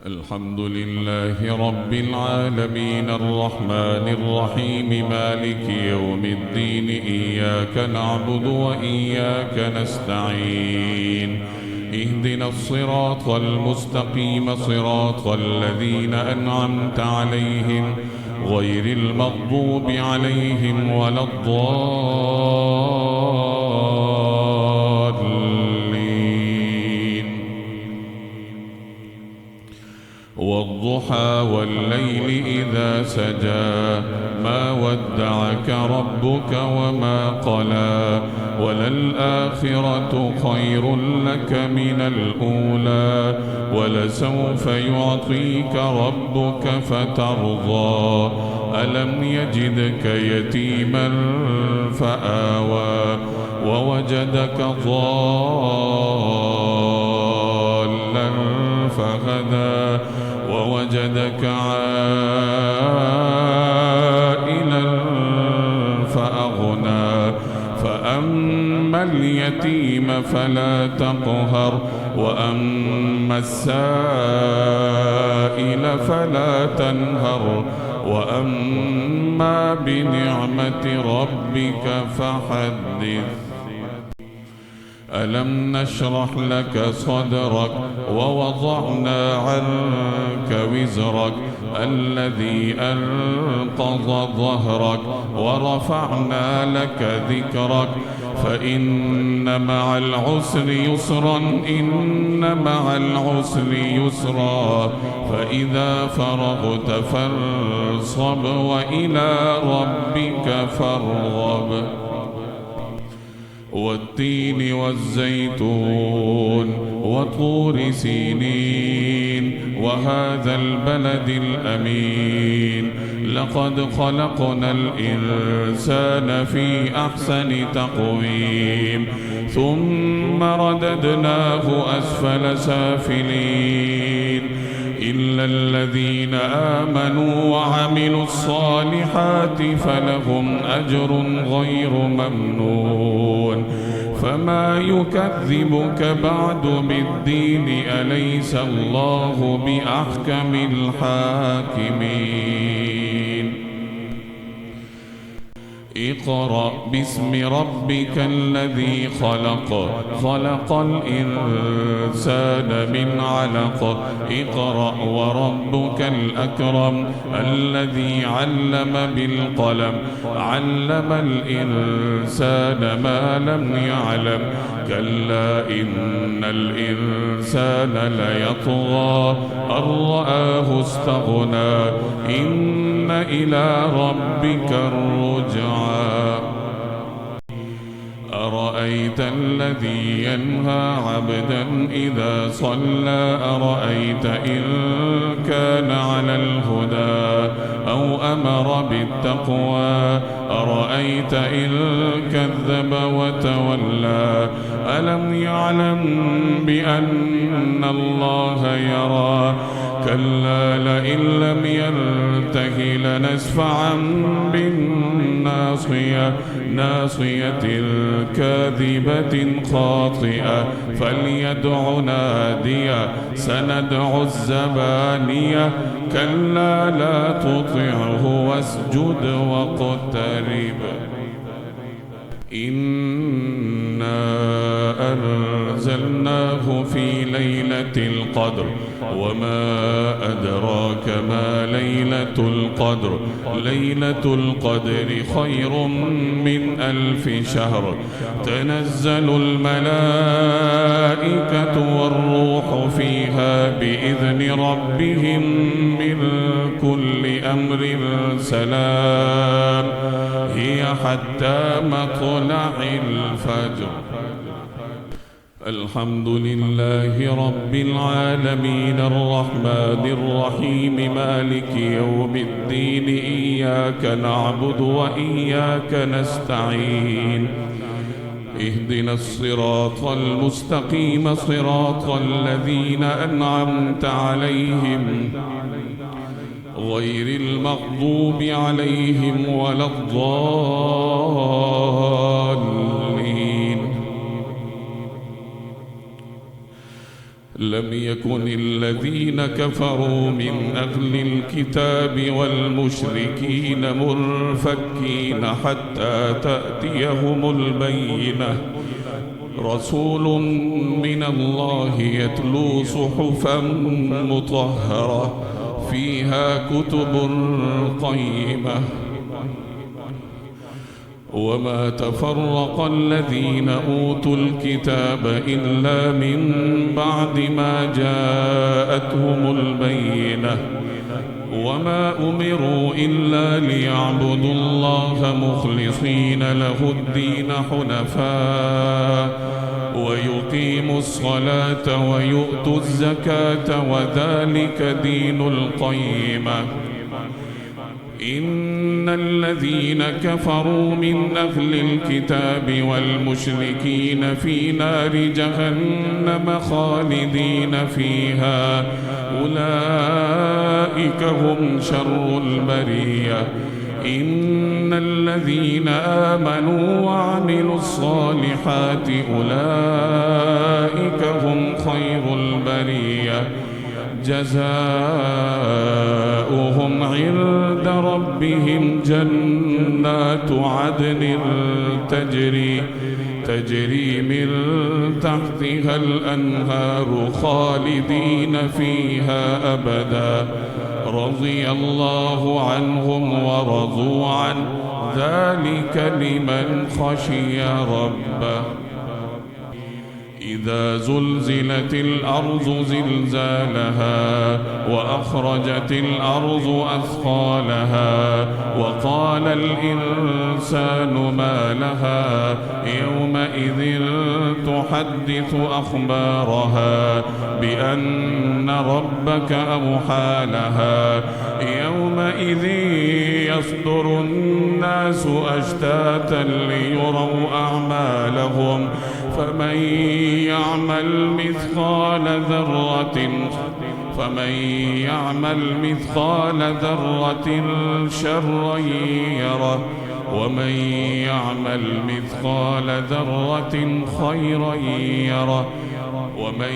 الحمد لله رب العالمين الرحمن الرحيم مالك يوم الدين إياك نعبد وإياك نستعين اهدنا الصراط المستقيم صراط الذين أنعمت عليهم غير المغضوب عليهم ولا الضالين والضحى والليل إذا سجى ما ودعك ربك وما قلى وللآخرة خير لك من الأولى ولسوف يعطيك ربك فترضى ألم يجدك يتيما فآوى ووجدك ضالا فهدى ووجدك عائلا فأغنى فأما اليتيم فلا تقهر وأما السائل فلا تنهر وأما بنعمة ربك فحدث ألم نشرح لك صدرك ووضعنا عنك وزرك الذي أنقض ظهرك ورفعنا لك ذكرك فإن مع العسر يسرا إن مع العسر يسرا فإذا فرغت فانصب وإلى ربك فارغب والتين والزيتون وطور سينين وهذا البلد الأمين لقد خلقنا الإنسان في أحسن تقويم ثم رددناه أسفل سافلين إلا الذين آمنوا وعملوا الصالحات فلهم أجر غير ممنون فما يكذبك بعد بالدين أليس الله بأحكم الحاكمين اقرأ باسم ربك الذي خلق خلق الإنسان من علق اقرأ وربك الأكرم الذي علم بالقلم علم الإنسان ما لم يعلم كلا إن الإنسان ليطغى أن رآه استغنى إن إلى ربك الرجعى أرأيت الذي ينهى عبدا إذا صلى أرأيت إن كان على الهدى أو أمر بالتقوى أرأيت إن كذب وتولى ألم يعلم بأن الله يرى كلا لئن لم ينته لنسفعا بالناصية ناصية كاذبة خاطئة فليدع نادية سندع الزبانية كلا لا تطعه واسجد واقترب إنا أنزلناه في ليلة القدر وما أدراك ما ليلة القدر ليلة القدر خير من 1000 شهر تنزل الملائكة والروح فيها بإذن ربهم من كل أمر سلام هي حتى مطلع الفجر الحمد لله رب العالمين الرحمن الرحيم مالك يوم الدين إياك نعبد وإياك نستعين اهدنا الصراط المستقيم صراط الذين أنعمت عليهم غير المغضوب عليهم ولا الضالين لم يكن الذين كفروا من أهل الكتاب والمشركين منفكين حتى تأتيهم البينة رسول من الله يتلو صحفا مطهرة فيها كتب قيمة وما تفرق الذين أوتوا الكتاب إلا من بعد ما جاءتهم البينة وما أمروا إلا ليعبدوا الله مخلصين له الدين حنفاء ويقيموا الصلاة ويؤتوا الزكاة وذلك دين القيمة إن الذين كفروا من أهل الكتاب والمشركين في نار جهنم خالدين فيها أولئك هم شر البرية إن الذين آمنوا وعملوا الصالحات أولئك هم خير البرية جزاؤهم عند ربهم جنات عدن تجري من تحتها الأنهار خالدين فيها أبدا رضي الله عنهم ورضوا عنه ذلك لمن خشي ربه إذا زلزلت الأرض زلزالها وأخرجت الأرض أثقالها وقال الإنسان ما لها يومئذ تحدث أخبارها بأن ربك أوحى لها يومئذ يصدر الناس أشتاتا ليروا أعمالهم فمن يعمل مثقال ذرة شرا يره ومن يعمل مثقال ذرة خيرا يره ومن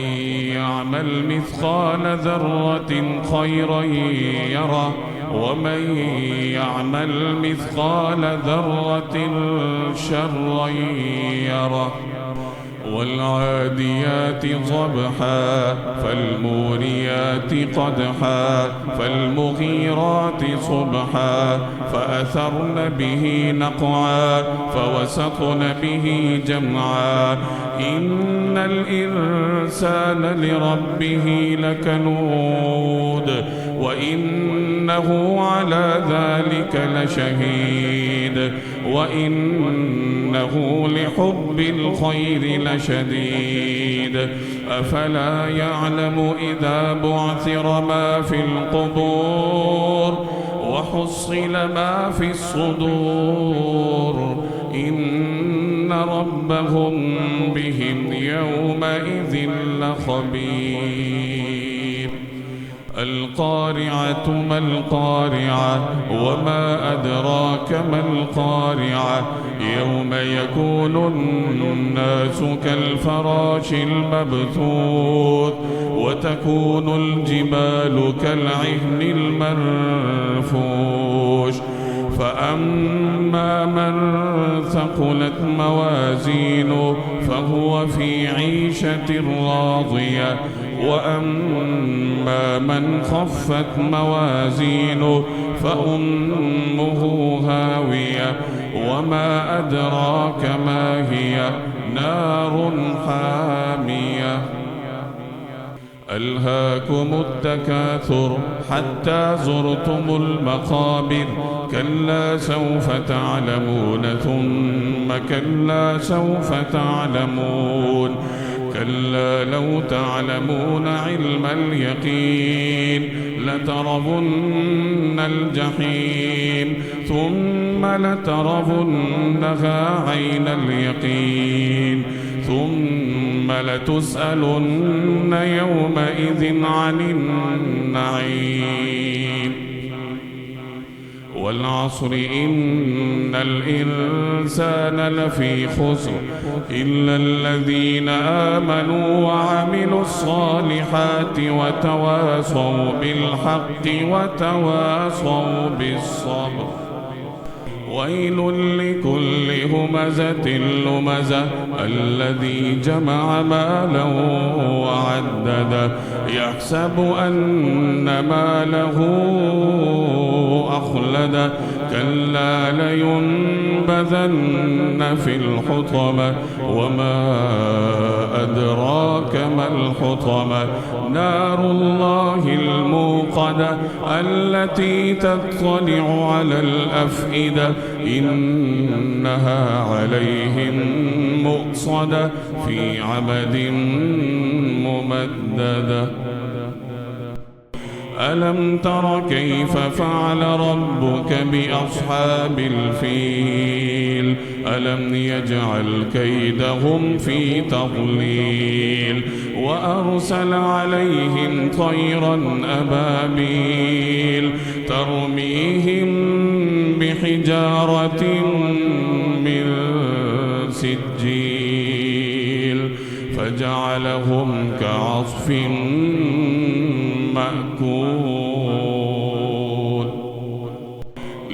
يعمل مثقال ذرة خيرا يره ومن يعمل مثقال ذرة شرا يره والعاديات ضبحا فالموريات قدحا فالمغيرات صبحا فأثرن به نقعا فوسطن به جمعا إن الإنسان لربه لكنود وإنه على ذلك لشهيد وإنه لحب الخير لشديد أفلا يعلم إذا بعثر ما في القبور وحصل ما في الصدور إن ربهم بهم يومئذ لخبير القارعة ما القارعة وما أدراك ما القارعة يوم يكون الناس كالفراش المبثوث وتكون الجبال كالعهن المنفوش فأما من ثقلت موازينه فهو في عيشة راضية وأما من خفت موازينه فأمه هاوية وما أدراك ما هي نار حامية ألهاكم التكاثر حتى زرتم المقابر كلا سوف تعلمون ثم كلا سوف تعلمون كلا لو تعلمون علم اليقين لترون الجحيم ثم لترونها عين اليقين ثم لتسألن يومئذ عن النعيم والعصر إن الإنسان لفي خسر إلا الذين آمنوا وعملوا الصالحات وتواصوا بالحق وتواصوا بالصبر. ويل لكل همزة لمزة الذي جمع مالا وعدده يحسب أن ماله أخلده كلا لينبذن في الحطمة وما أدراك ما الحطمة نار الله الموقدة التي تطلع على الأفئدة إنها عليهم مؤصدة في عمد ممددة. ألم تر كيف فعل ربك بأصحاب الفيل ألم يجعل كيدهم في تضليل وأرسل عليهم طيرا أبابيل ترميهم بحجارة من سجيل فجعلهم كعصف مأكول.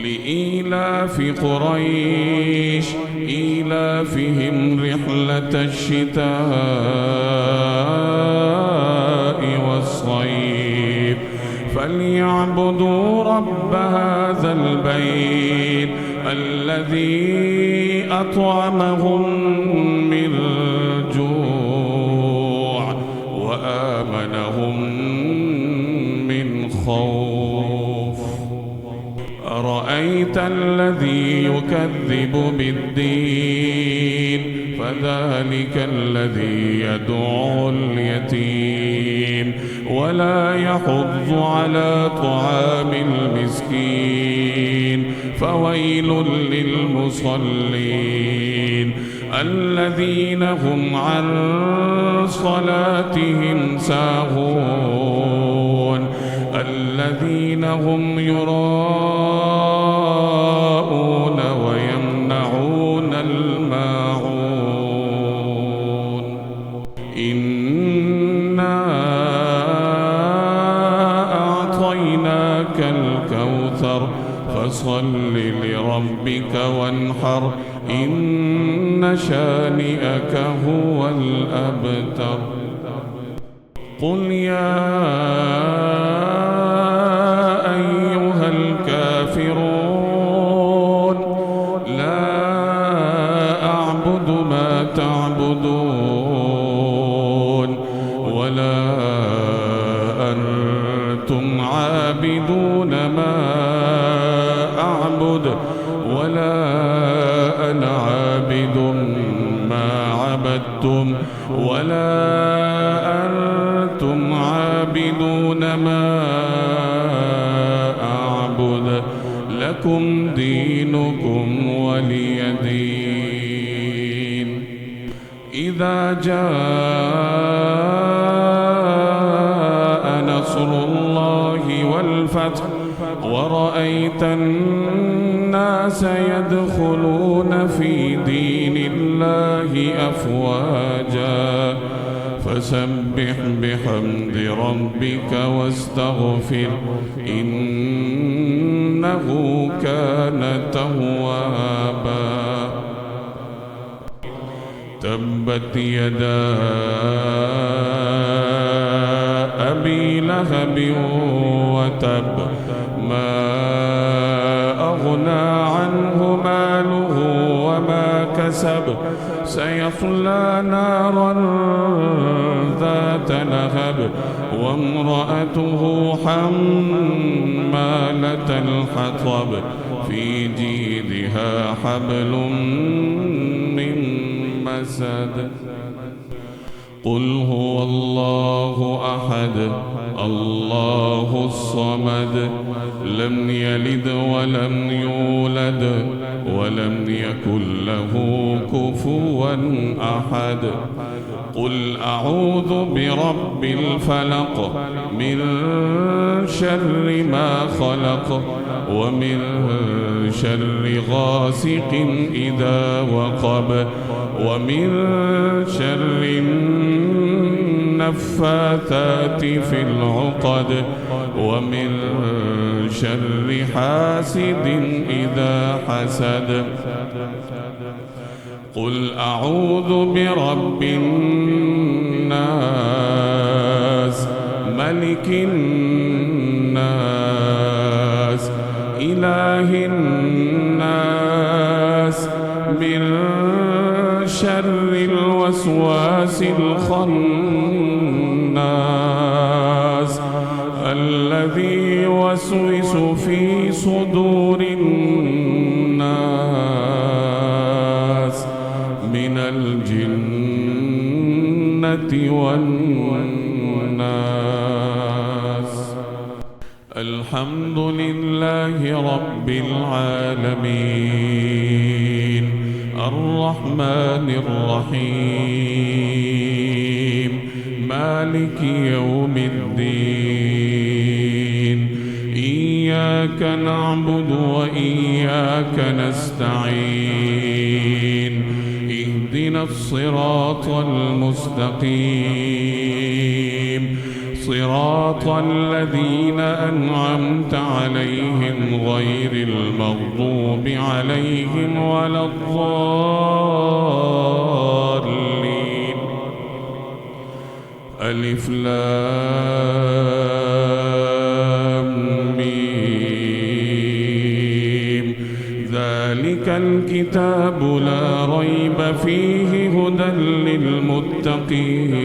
لإيلاف قريش إيلافهم رحلة الشتاء والصيف فليعبدوا رب هذا البيت الذي أطعمهم من جوع وآمنهم من خوف. أرأيت الذي يكذب بالدين فذلك الذي يدعو اليتيم ولا يحض على طعام المسكين فويل للمصلين الذين هم عن صلاتهم ساهون الذين هم يراءون ويمنعون الماعون. إنا أعطيناك الكوثر فصل لربك وانحر إن شانئك هو الأبتر. قل يا أيها الكافرون لا أعبد ما تعبدون ولا أنتم عابدون ما أعبد ولا أنا عابد ما عبدتم ولا أنتم عابدون ما أعبد لكم دينكم ولي دين. إذا جاء نصر الله والفتح ورأيت الناس يدخلون في دين الله أفواجا فسبح بحمد ربك واستغفر إنه كان توابا. تبت يدا أبي لهب وتب ما أغنى عنه ماله وما كسب سيصلى نارا ذات لهب وامرأته حمالة الحطب في جيدها حبل من مسد. قل هو الله أحد الله الصمد لم يلد ولم يولد ولم يكن له كفوا أحد. قل أعوذ برب الفلق من شر ما خلق ومن شر غاسق إذا وقب ومن شر النفاثات في العقد ومن شر حاسد إذا حسد. قل أعوذ برب الناس ملك الناس إله الناس من شر الوسواس الخناس الذي يوسوس في صدور الناس من الجنة والناس. الحمد لله رب العالمين الرحمن الرحيم مالك يوم الدين إياك نعبد وإياك نستعين اهدنا الصراط المستقيم صراط الذين أنعمت عليهم غير المغضوب عليهم ولا الضالين. ألف لام ميم ذلك الكتاب لا ريب فيه هدى للمتقين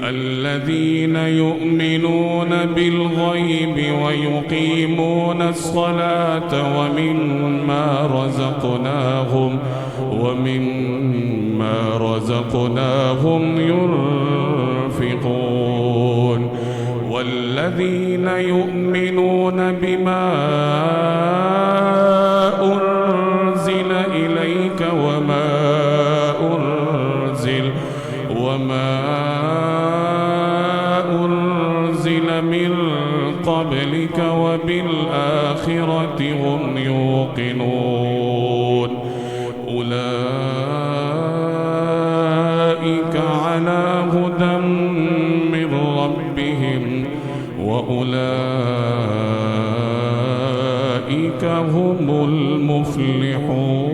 الذين يؤمنون بالغيب ويقيمون الصلاة ومما رزقناهم ينفقون والذين يؤمنون بما أنزل إليك وما أنزل من قبلك وبالآخرة هم يوقنون أولئك على هدى من ربهم وأولئك هم المفلحون.